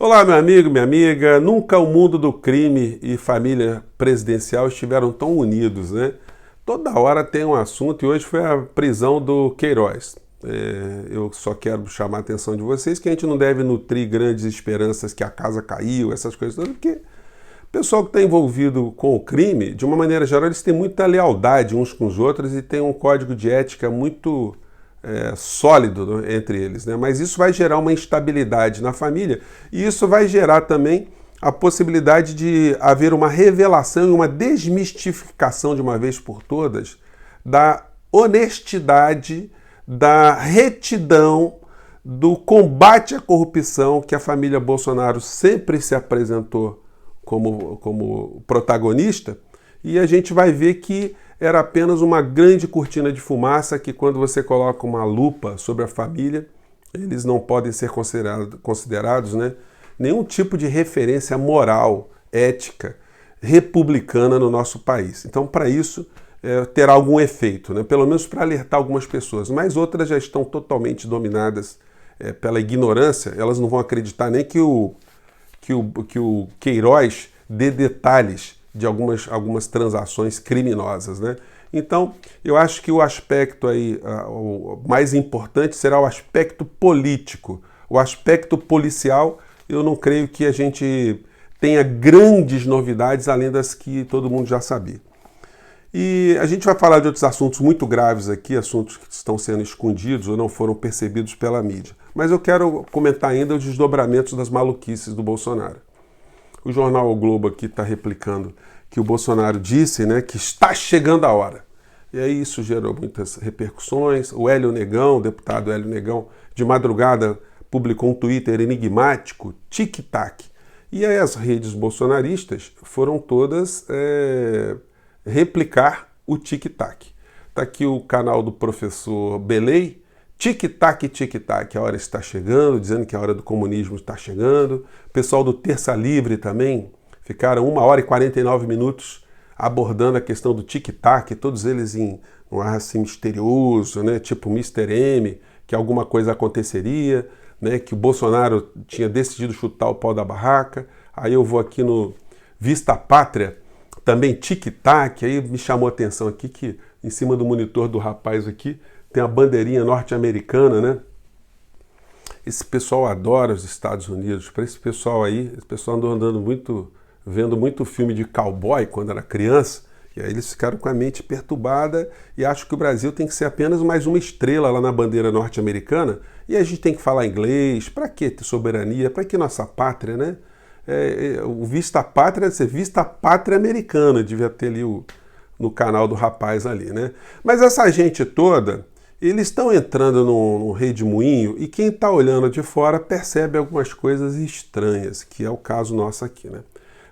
Olá, meu amigo, minha amiga. Nunca o mundo do crime e família presidencial estiveram tão unidos, né? Toda hora tem um assunto e hoje foi a prisão do Queiroz. Eu só quero chamar a atenção de vocês que a gente não deve nutrir grandes esperanças que a casa caiu, essas coisas todas, porque o pessoal que está envolvido com o crime, de uma maneira geral, eles têm muita lealdade uns com os outros e tem um código de ética muito sólido, né, entre eles, né? Mas isso vai gerar uma instabilidade na família e isso vai gerar também a possibilidade de haver uma revelação e uma desmistificação de uma vez por todas da honestidade, da retidão, do combate à corrupção que a família Bolsonaro sempre se apresentou como protagonista, e a gente vai ver que era apenas uma grande cortina de fumaça que, quando você coloca uma lupa sobre a família, eles não podem ser considerados, né, nenhum tipo de referência moral, ética, republicana no nosso país. Então, para isso, terá algum efeito, né, pelo menos para alertar algumas pessoas, mas outras já estão totalmente dominadas pela ignorância. Elas não vão acreditar nem que o Queiroz dê detalhes de algumas transações criminosas, né? Então, eu acho que o aspecto aí, o mais importante será o aspecto político. O aspecto policial, eu não creio que a gente tenha grandes novidades além das que todo mundo já sabia. E a gente vai falar de outros assuntos muito graves aqui, assuntos que estão sendo escondidos ou não foram percebidos pela mídia. Mas eu quero comentar ainda os desdobramentos das maluquices do Bolsonaro. O jornal O Globo aqui está replicando que o Bolsonaro disse, né, que está chegando a hora. E aí isso gerou muitas repercussões. O Hélio Negão, o deputado Hélio Negão, de madrugada publicou um Twitter enigmático, tic-tac. E aí as redes bolsonaristas foram todas replicar o tic-tac. Está aqui o canal do professor Belei, tic-tac, tic-tac, a hora está chegando, dizendo que a hora do comunismo está chegando. O pessoal do Terça Livre também ficaram 1 hora e 49 minutos abordando a questão do tic-tac, todos eles em um ar assim misterioso, né, tipo Mr. M, que alguma coisa aconteceria, né, que o Bolsonaro tinha decidido chutar o pau da barraca. Aí eu vou aqui no Vista Pátria, também tic-tac, aí me chamou a atenção aqui que em cima do monitor do rapaz aqui tem a bandeirinha norte-americana, né? Esse pessoal adora os Estados Unidos. Para esse pessoal aí, esse pessoal andou vendo muito filme de cowboy quando era criança, e aí eles ficaram com a mente perturbada e acham que o Brasil tem que ser apenas mais uma estrela lá na bandeira norte-americana, e a gente tem que falar inglês. Para que ter soberania? Para que nossa pátria, né? O Vista Pátria deve ser Vista Pátria Americana, devia ter ali no canal do rapaz ali, né? Mas essa gente toda, eles estão entrando num redemoinho e quem está olhando de fora percebe algumas coisas estranhas, que é o caso nosso aqui, né?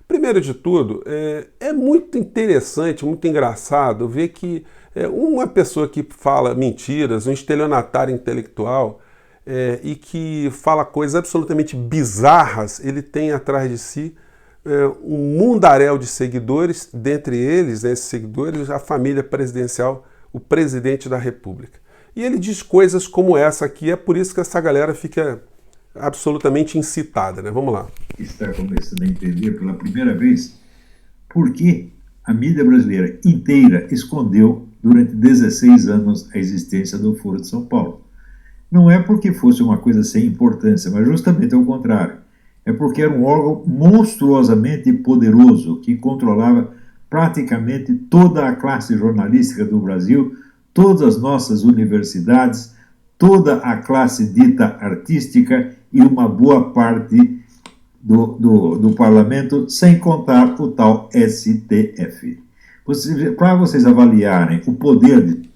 Primeiro de tudo, é muito interessante, muito engraçado ver que uma pessoa que fala mentiras, um estelionatário intelectual, e que fala coisas absolutamente bizarras, ele tem atrás de si um mundaréu de seguidores, dentre eles, né, esses seguidores, a família presidencial, o presidente da República. E ele diz coisas como essa aqui, é por isso que essa galera fica absolutamente incitada, né? Vamos lá. Está começando a entender pela primeira vez por que a mídia brasileira inteira escondeu durante 16 anos a existência do Foro de São Paulo. Não é porque fosse uma coisa sem importância, mas justamente ao contrário. É porque era um órgão monstruosamente poderoso que controlava praticamente toda a classe jornalística do Brasil, todas as nossas universidades, toda a classe dita artística e uma boa parte do parlamento, sem contar o tal STF. Para vocês avaliarem o poder de...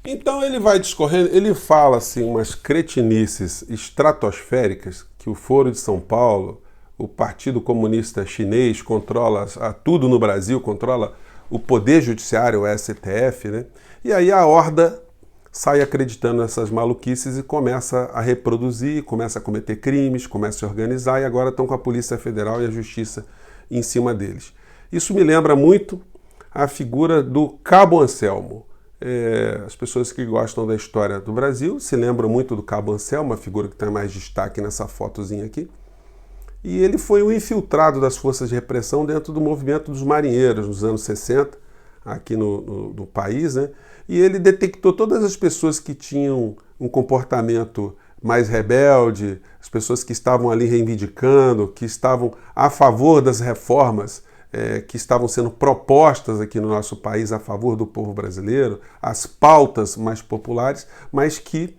Então ele vai discorrendo, ele fala assim umas cretinices estratosféricas, que o Foro de São Paulo, o Partido Comunista Chinês controla tudo no Brasil, controla o Poder Judiciário, o STF, né? E aí a horda sai acreditando nessas maluquices e começa a reproduzir, começa a cometer crimes, começa a se organizar, e agora estão com a Polícia Federal e a Justiça em cima deles. Isso me lembra muito a figura do Cabo Anselmo. As pessoas que gostam da história do Brasil se lembram muito do Cabo Anselmo, uma figura que tem mais destaque nessa fotozinha aqui. e ele foi um infiltrado das forças de repressão dentro do movimento dos marinheiros nos anos 60, aqui no país, né? E ele detectou todas as pessoas que tinham um comportamento mais rebelde, as pessoas que estavam ali reivindicando, que estavam a favor das reformas que estavam sendo propostas aqui no nosso país a favor do povo brasileiro, as pautas mais populares, mas que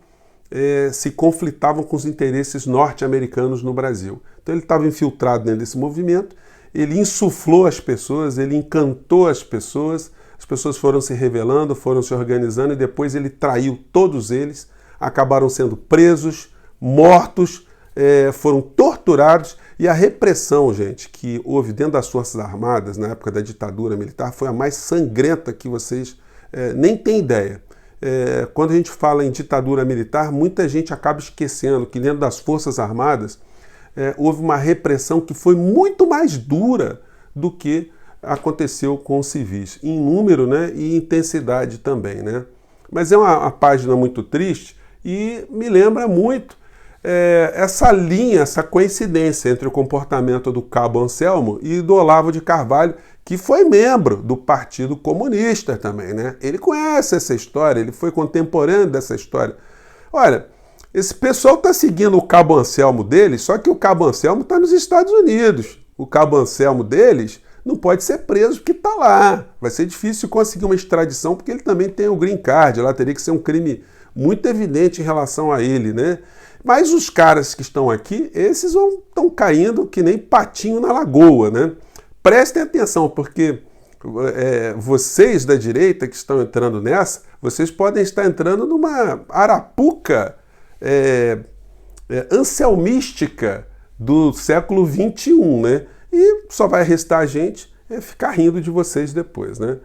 se conflitavam com os interesses norte-americanos no Brasil. Então ele estava infiltrado dentro desse movimento, ele insuflou as pessoas, ele encantou as pessoas foram se revelando, foram se organizando e depois ele traiu todos eles, acabaram sendo presos, mortos, foram torturados e a repressão, gente, que houve dentro das Forças Armadas na época da ditadura militar foi a mais sangrenta que vocês nem têm ideia. Quando a gente fala em ditadura militar, muita gente acaba esquecendo que dentro das Forças Armadas houve uma repressão que foi muito mais dura do que aconteceu com os civis, em número, né, e intensidade também, né? Mas é uma página muito triste e me lembra muito essa linha, essa coincidência entre o comportamento do Cabo Anselmo e do Olavo de Carvalho, que foi membro do Partido Comunista também, né? Ele conhece essa história, ele foi contemporâneo dessa história. Olha, esse pessoal está seguindo o Cabo Anselmo deles, só que o Cabo Anselmo está nos Estados Unidos. O Cabo Anselmo deles não pode ser preso porque está lá. Vai ser difícil conseguir uma extradição porque ele também tem o green card. Lá teria que ser um crime muito evidente em relação a ele, né? Mas os caras que estão aqui, esses estão caindo que nem patinho na lagoa, né? Prestem atenção, porque vocês da direita que estão entrando nessa, vocês podem estar entrando numa arapuca anselmística do século XXI, né? E só vai restar a gente ficar rindo de vocês depois, né?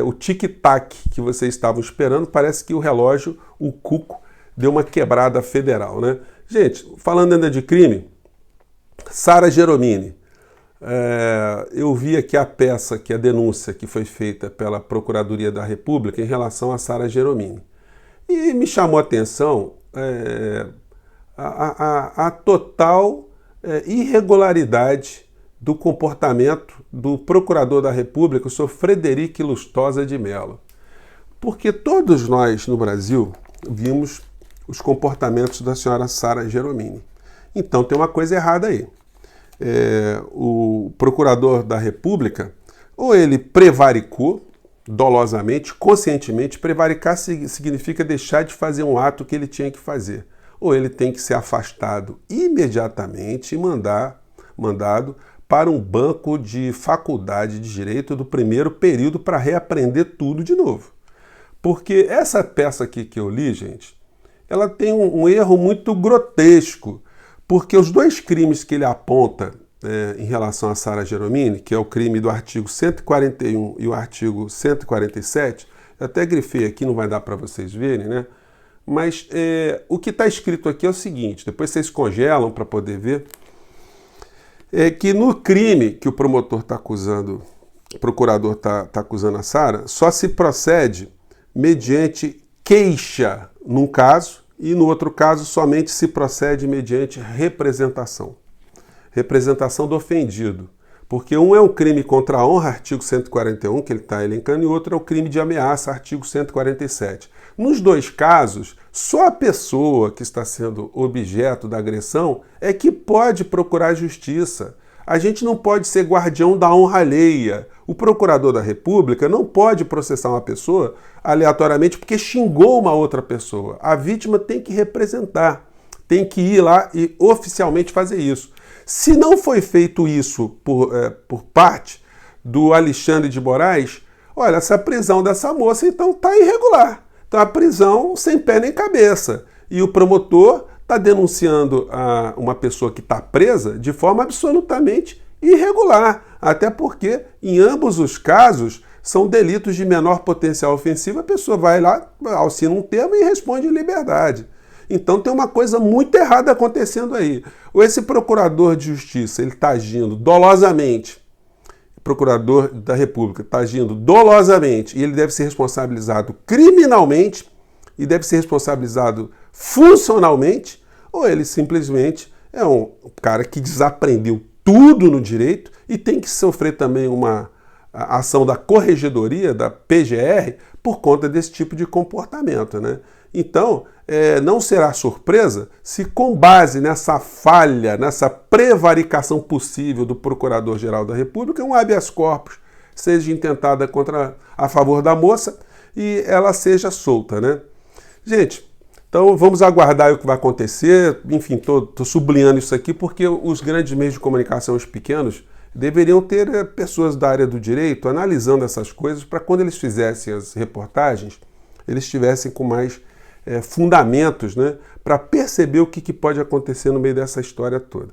O tic-tac que vocês estavam esperando, parece que o relógio, o cuco, deu uma quebrada federal, né? Gente, falando ainda de crime, Sara Geromini. Eu vi aqui a peça, a denúncia que foi feita pela Procuradoria da República em relação a Sara Geromini. E me chamou a atenção a total irregularidade do comportamento do Procurador da República, o senhor Frederico Lustosa de Mello. Porque todos nós no Brasil vimos os comportamentos da senhora Sara Geromini. Então tem uma coisa errada aí. O Procurador da República, ou ele prevaricou dolosamente, conscientemente. Prevaricar significa deixar de fazer um ato que ele tinha que fazer. Ou ele tem que ser afastado imediatamente e mandado para um banco de faculdade de direito do primeiro período para reaprender tudo de novo. Porque essa peça aqui que eu li, gente, ela tem um erro muito grotesco, porque os dois crimes que ele aponta em relação a Sara Geromini, que é o crime do artigo 141 e o artigo 147, eu até grifei aqui, não vai dar para vocês verem, né? Mas o que está escrito aqui é o seguinte, depois vocês congelam para poder ver, que no crime que o promotor está acusando, o procurador está acusando a Sara, só se procede mediante queixa num caso e no outro caso somente se procede mediante representação. Representação do ofendido. Porque um é um crime contra a honra, artigo 141, que ele está elencando, e outro é o crime de ameaça, artigo 147. Nos dois casos, só a pessoa que está sendo objeto da agressão é que pode procurar justiça. A gente não pode ser guardião da honra alheia. O procurador da República não pode processar uma pessoa aleatoriamente porque xingou uma outra pessoa. A vítima tem que representar, tem que ir lá e oficialmente fazer isso. Se não foi feito isso por parte do Alexandre de Moraes, olha, essa prisão dessa moça então está irregular. Então a prisão sem pé nem cabeça. E o promotor está denunciando uma pessoa que está presa de forma absolutamente irregular. Até porque, em ambos os casos, são delitos de menor potencial ofensivo. A pessoa vai lá, assina um termo e responde em liberdade. Então tem uma coisa muito errada acontecendo aí. Ou esse procurador de justiça ele está agindo dolosamente, procurador da República está agindo dolosamente e ele deve ser responsabilizado criminalmente e deve ser responsabilizado funcionalmente, ou ele simplesmente é um cara que desaprendeu tudo no direito e tem que sofrer também uma ação da corregedoria, da PGR, por conta desse tipo de comportamento, né? Então, não será surpresa se, com base nessa falha, nessa prevaricação possível do Procurador-Geral da República, um habeas corpus seja intentada a favor da moça e ela seja solta, né? Gente, então vamos aguardar o que vai acontecer. Enfim, estou sublinhando isso aqui porque os grandes meios de comunicação, os pequenos, deveriam ter pessoas da área do direito analisando essas coisas para quando eles fizessem as reportagens, eles estivessem com mais fundamentos, né, para perceber o que pode acontecer no meio dessa história toda.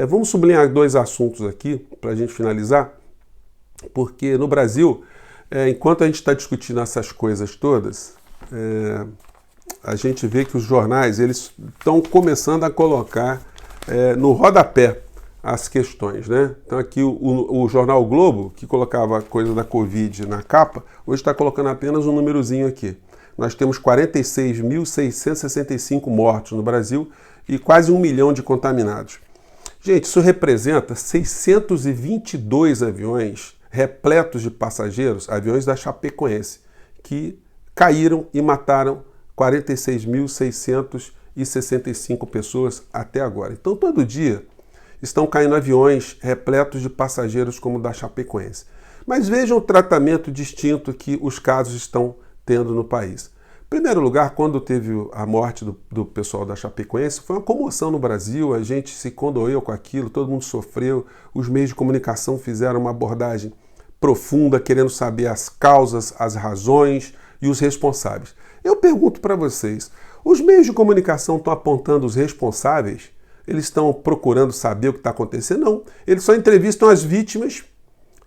Vamos sublinhar 2 assuntos aqui para a gente finalizar, porque no Brasil, enquanto a gente está discutindo essas coisas todas, a gente vê que os jornais eles estão começando a colocar no rodapé as questões, né? Então aqui o jornal o Globo, que colocava a coisa da Covid na capa, hoje está colocando apenas um númerozinho aqui. Nós temos 46.665 mortos no Brasil e quase 1 milhão de contaminados. Gente, isso representa 622 aviões repletos de passageiros, aviões da Chapecoense, que caíram e mataram 46.665 pessoas até agora. Então, todo dia estão caindo aviões repletos de passageiros como o da Chapecoense. Mas vejam o tratamento distinto que os casos estão tendo no país. Em primeiro lugar, quando teve a morte do pessoal da Chapecoense, foi uma comoção no Brasil, a gente se condoeu com aquilo, todo mundo sofreu, os meios de comunicação fizeram uma abordagem profunda, querendo saber as causas, as razões e os responsáveis. Eu pergunto para vocês, os meios de comunicação estão apontando os responsáveis? Eles estão procurando saber o que está acontecendo? Não. Eles só entrevistam as vítimas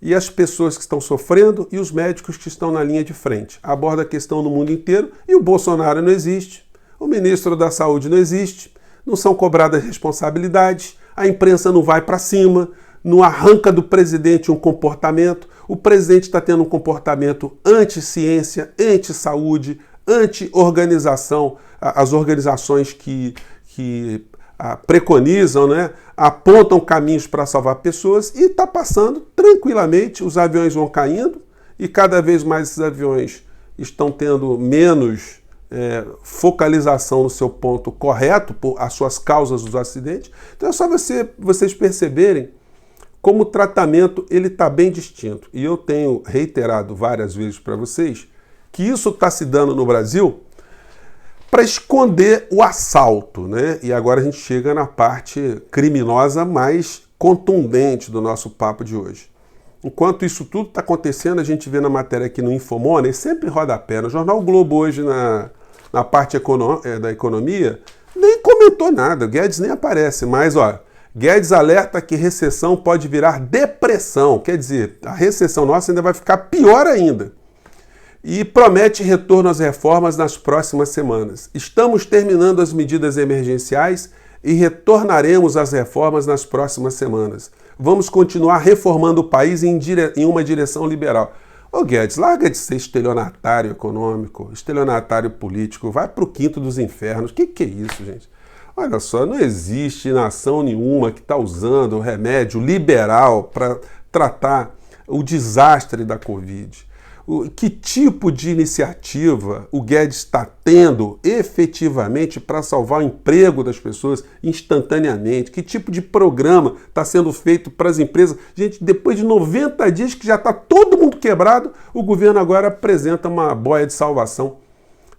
e as pessoas que estão sofrendo e os médicos que estão na linha de frente. Aborda a questão no mundo inteiro e o Bolsonaro não existe, o ministro da Saúde não existe, não são cobradas responsabilidades, a imprensa não vai para cima, não arranca do presidente um comportamento, o presidente está tendo um comportamento anti-ciência, anti-saúde, anti-organização, as organizações que preconizam, né, apontam caminhos para salvar pessoas e está passando tranquilamente, os aviões vão caindo e cada vez mais esses aviões estão tendo menos focalização no seu ponto correto, por as suas causas dos acidentes. Então é só vocês perceberem como o tratamento ele está bem distinto. E eu tenho reiterado várias vezes para vocês que isso está se dando no Brasil para esconder o assalto, né? E agora a gente chega na parte criminosa mais contundente do nosso papo de hoje. Enquanto isso tudo está acontecendo, a gente vê na matéria aqui no Infomoney, sempre rodapé, no Jornal o Globo hoje, na parte da economia, nem comentou nada, o Guedes nem aparece, mas ó, Guedes alerta que recessão pode virar depressão, quer dizer, a recessão nossa ainda vai ficar pior ainda. E promete retorno às reformas nas próximas semanas. Estamos terminando as medidas emergenciais e retornaremos às reformas nas próximas semanas. Vamos continuar reformando o país em uma direção liberal. Ô Guedes, larga de ser estelionatário econômico, estelionatário político, vai para o quinto dos infernos. O que é isso, gente? Olha só, não existe nação nenhuma que está usando o remédio liberal para tratar o desastre da Covid. Que tipo de iniciativa o Guedes está tendo efetivamente para salvar o emprego das pessoas instantaneamente? Que tipo de programa está sendo feito para as empresas? Gente, depois de 90 dias que já está todo mundo quebrado, o governo agora apresenta uma boia de salvação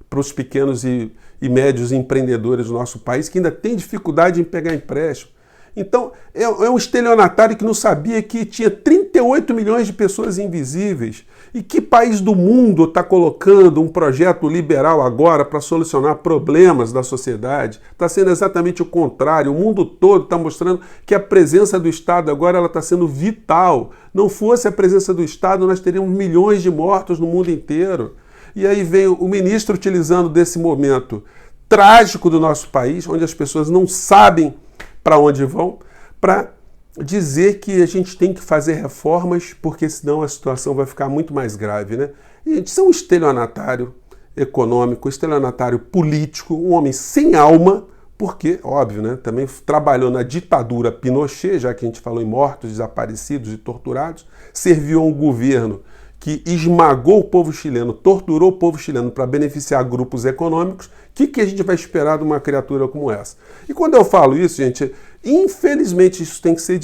para os pequenos e médios empreendedores do nosso país que ainda tem dificuldade em pegar empréstimo. Então, é um estelionatário que não sabia que tinha 38 milhões de pessoas invisíveis. E que país do mundo está colocando um projeto liberal agora para solucionar problemas da sociedade? Está sendo exatamente o contrário. O mundo todo está mostrando que a presença do Estado agora está sendo vital. Não fosse a presença do Estado, nós teríamos milhões de mortos no mundo inteiro. E aí vem o ministro utilizando desse momento trágico do nosso país, onde as pessoas não sabem para onde vão, para dizer que a gente tem que fazer reformas, porque senão a situação vai ficar muito mais grave, né? E, gente, isso é um estelionatário econômico, estelionatário político, um homem sem alma, porque, óbvio, né, também trabalhou na ditadura Pinochet, já que a gente falou em mortos, desaparecidos e torturados, serviu a um governo que esmagou o povo chileno, torturou o povo chileno para beneficiar grupos econômicos. O que a gente vai esperar de uma criatura como essa? E quando eu falo isso, gente, infelizmente isso tem que ser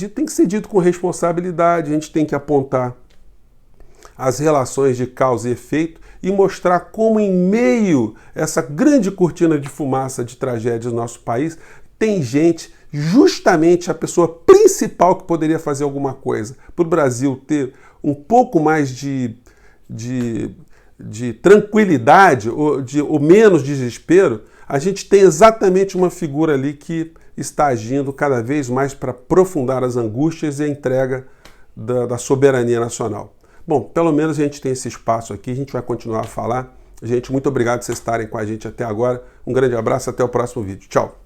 dito com responsabilidade, a gente tem que apontar as relações de causa e efeito e mostrar como em meio a essa grande cortina de fumaça de tragédias do nosso país, tem gente, justamente a pessoa principal que poderia fazer alguma coisa para o Brasil ter um pouco mais de tranquilidade ou menos desespero. A gente tem exatamente uma figura ali que está agindo cada vez mais para aprofundar as angústias e a entrega da soberania nacional. Bom, pelo menos a gente tem esse espaço aqui, a gente vai continuar a falar. Gente, muito obrigado por vocês estarem com a gente até agora. Um grande abraço, até o próximo vídeo. Tchau!